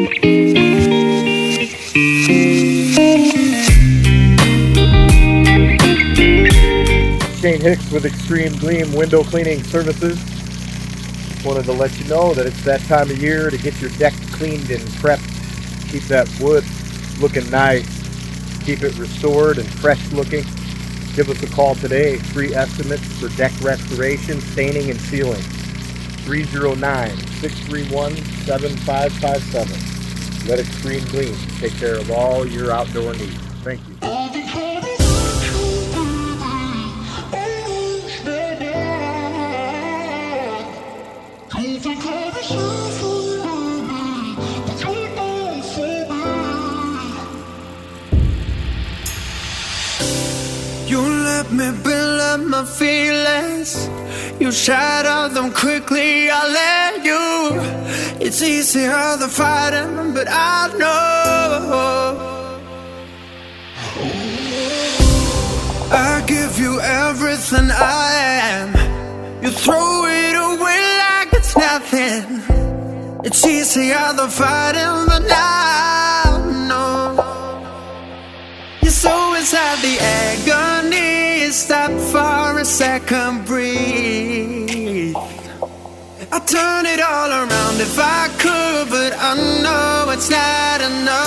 Shane Hicks with Extreme Gleam Window Cleaning Services. Wanted to let you know that it's that time of year to get your deck cleaned and prepped. Keep that wood looking nice. Keep it restored and fresh looking. Give us a call today. Free estimates for deck restoration, staining, and sealing. 309-631-7557. Let Extreme Gleam take care of all your outdoor needs. Thank you. You let me build up my feelings. You shatter them quickly, I let you. It's easier than fighting, but I know I give you everything I am. You throw it away like it's nothing. It's easier than fighting, but I know you're so inside the agony. Stop for a second, breathe. I'd turn it all around if I could, but I know it's not enough.